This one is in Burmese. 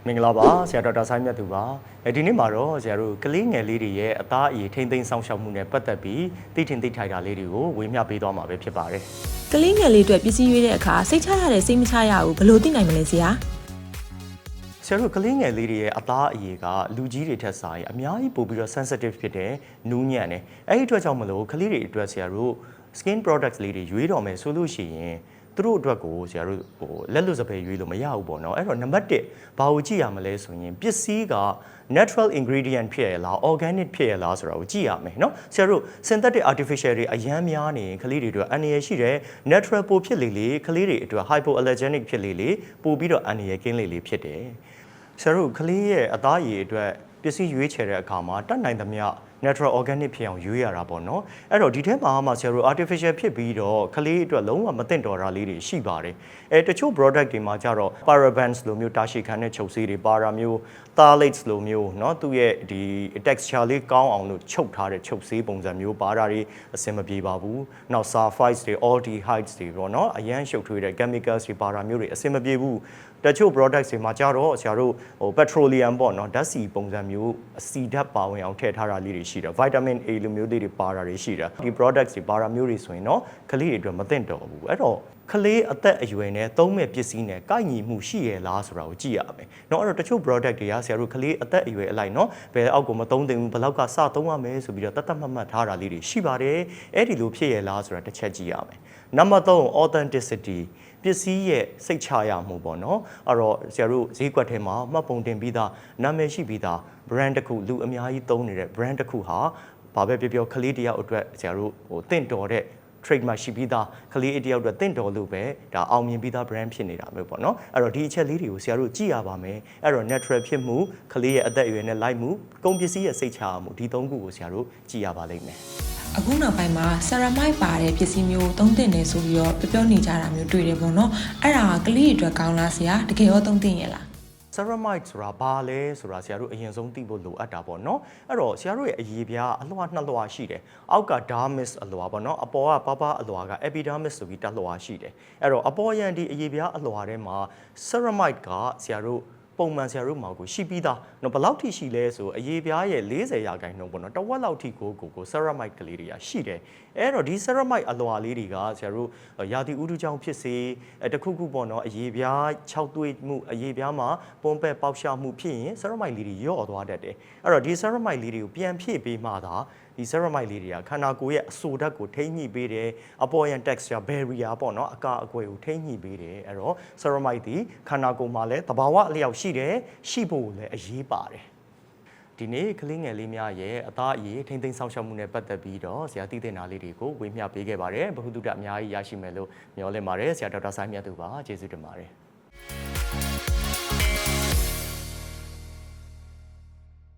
မင်္ဂလာပါဆရာဒေါက်တာဆိုင်းမြတ်သူပါဒီနေ့မှာတော့ဆရာတို့ကလေးငယ်လေးတွေရဲ့အသားအရည်ထိမ့်သိမ်းဆောင်ရှောက်မှုနဲ့ပတ်သက်ပြီးသိထင်သိထိုက်တာလေးတွေကိုဝေမျှပေးသွားမှာပဲဖြစ်ပါတယ်ကလေးငယ်လေးအတွက်ပစ္စည်းရွေးတဲ့အခါစိတ်ချရတယ်စိတ်မချရဘူးဘယ်လိုသိနိုင်မလဲဆရာဆရာတို့ကလေးငယ်လေးတွေရဲ့အသားအရည်ကလူကြီးတွေထက်စာရင်အများကြီးပိုပြီးတော့ sensitive ဖြစ်တယ်နူးညံ့တယ်အဲ့ဒီအတွက်ကြောင့်မလို့ကလေးတွေအတွက်ဆရာတို့ skin products လေးတွေရွေးတော်မယ်ဆိုလို့ရှိရင်သူတို့အတွက်ကိုဆရာတို့လက်လွတ်စပယ်ရွေးလို့မရဘူးပေါ့နော်အဲ့တော့နံပါတ်1ဘာကိုကြည့်ရမလဲဆိုရင်ပစ္စည်းက natural ingredient ဖြစ်ရလား organic ဖြစ်ရလားဆိုတာကိုကြည့်ရမယ်เนาะဆရာတို့ synthetic artificial တွေအရန်များနေကလေးတွေအတွက်အန္တရာယ်ရှိတယ် natural ပိုဖြစ်လေကလေးတွေအတွက် hypoallergenic ဖြစ်လေပို့ပြီးတော့အန္တရာယ်ကင်းလေဖြစ်တယ်ဆရာတို့ကလေးရဲ့အသားရည်အတွက်ပစ္စည်းရွေးချယ်တဲ့အခါမှာတတ်နိုင်သမျှ natural organic ဖြစ်အောင်ရွေးရတာပေါ့နော်အဲ့တော့ဒီထဲမှာမှဆရာတို့ artificial ဖြစ်ပြီးတော့ကလေးအတွက်လုံးဝမသင့်တော်တာလေးတွေရှိပါတယ်တချို့ product တွေမှာကြတော့ parabens လိုမျိုးတာရှည်ခံတဲ့ချုပ်ဆေးတွေပါတာမျိုး phthalates လိုမျိုးเนาะသူ့ရဲ့ဒီ texture လေးကောင်းအောင်လို့ချုပ်ထားတဲ့ချုပ်ဆေးပုံစံမျိုးပါတာတွေအဆင်မပြေပါဘူးနောက် sulfites တွေ aldehydes တွေပေါ့เนาะအရန်ရှုပ်ထွေးတဲ့ chemicals တွေပါတာမျိုးတွေအဆင်မပြေဘူးတချို့ products တွေမှာကြတော့ဆရာတို့petroleum ပေါ့เนาะဓာတ်ဆီပုံစံမျိုးအဆီဓာတ်ပါဝင်အောင်ထည့်ထားတာလေးတွေရှိတယ် vitamin A လိုမျိုးတွေပါတာတွေရှိတယ်ဒီ products တွေပါတာမျိုးတွေဆိုရင်เนาะကလေးတွေအတွက်မသင့်တော်ဘူးအဲ့တော့ကလေးအသက်အရွယ်နဲ့သုံးမဲ့ပစ္စည်းနဲ့ကိုက်ညီမှုရှိရလားဆိုတာကိုကြည့်ရမယ်เนาะအဲ့တော့တချို့ product တွေကဆရာတို့ကလေးအသက်အရွယ်အလိုက်เนาะဘယ်အောက်ကိုမသုံးသင့်ဘူးဘယ်လောက်ကစသုံးရမယ်ဆိုပြီးတော့တတ်မှတ်ထားတာလေးတွေရှိပါတယ်အဲ့ဒီလိုဖြစ်ရလားဆိုတာတစ်ချက်ကြည့်ရမယ်နံပါတ်3 authenticity ပစ္စည်းရဲ့စိတ်ချရမှုပေါ့နော်အဲ့တော့ဆရာတို့ဈေးကွက်ထဲမှာမှတ်ပုံတင်ပြီးသားနာမည်ရှိပြီးသား brand တစ်ခုလူအများကြီးသုံးနေတဲ့ brand တစ်ခုဟာဘာပဲပြောကလေးတယောက်အတွက်ဆရာတို့တင့်တော်တဲ့ trademark ရှိပြီးသားကလေးတယောက်အတွက်တင့်တော်လို့ပဲဒါအောင်မြင်ပြီးသား brand ဖြစ်နေတာမျိုးပေါ့နော်အဲ့တော့ဒီအချက်လေးတွေကိုဆရာတို့ကြည့်ရပါမယ်အဲ့တော့ natural ဖြစ်မှုကလေးရဲ့အသက်အရွယ်နဲ့လိုက်မှုကုန်ပစ္စည်းရဲ့စိတ်ချရမှုဒီ၃ခုကိုဆရာတို့ကြည့်ရပါလိမ့်မယ်အခုနောက်ပိုင်းမှာ ceramide ပါတဲ့ပစ္စည်းမျိုးသုံးသင့်တယ်ဆိုပြီးတော့ပြောနေကြတာမျိုးတွေ့တယ်ပေါ့နော်အဲ့ဒါကလေးတွေအတွက်ကောင်းလားဆရာတကယ်ရောသုံးသင့်ရဲ့လားceramide ဆိုတာဘာလဲဆိုတာဆရာတို့အရင်ဆုံးသိဖို့လိုအပ်တာပေါ့နော်အဲ့တော့ဆရာတို့ရဲ့အရေးပြားအလွှာနှစ်လွှာရှိတယ်အောက်က dermis အလွှာပေါ့နော်အပေါ်ကပါအလွှာက epidermis ဆိုပြီးတစ်လွှာရှိတယ်အဲ့တော့အပေါ်ရန်ဒီအရေးပြားအလွှာထဲမှာ ceramide ကဆရာတို့ပုံမှန်ဆရာတို့မှာကိုရှိပြီးသားနော်ဘယ်လောက်ထိရှိလဲဆိုအရေးပြားရဲ့40%ပေါ့နော်တဝက်လောက်ထိကို ceramide ကလေးတွေကရှိတယ်အဲ့တော့ဒီ ceramide အလွှာလေးတွေကဆရာတို့ရာသီဥတုကြောင့်ဖြစ်စေတခုခုပေါ့နော်အရေးပြား6သွေးမှုအရေးပြားမှာပုံပဲ့ပေါက်ရှာမှုဖြစ်ရင် ceramide လေးတွေညော့သွားတတ်တယ်အဲ့တော့ဒီ ceramide လေးတွေကိုပြန်ဖြည့်ပေးမှသာဒီ ceramide လေးတွေကခန္ဓာကိုယ်ရဲ့အဆိုဓာတ်ကိုထိန်းညှိပေးတယ်အပေါ်ယံ texture barrier ပေါ့နော်အကာအကွယ်ကိုထိန်းညှိပေးတယ်အဲ့တော့ ceramide ဒီခန္ဓာကိုယ်မှာလည်းသဘာဝအလျောက်ရှိတယ်ရှိဖို့လည်းအရေးပါတယ်ဒီနေ့ကလေးငယ်လေးများရဲ့အသားအရည်ထိမ့်သိမ်းဆောင်ရှောက်မှုနဲ့ပတ်သက်ပြီးတော့ဆရာသိတဲ့နာလေးတွေကိုဝေမျှပေးခဲ့ပါတယ်ဘ ഹു တုတအများကြီးရရှိမယ်လို့မျှော်လင့်ပါတယ်ဆရာဒေါက်တာဆိုင်းမြတ်သူပါကျေးဇူးတင်ပါတယ်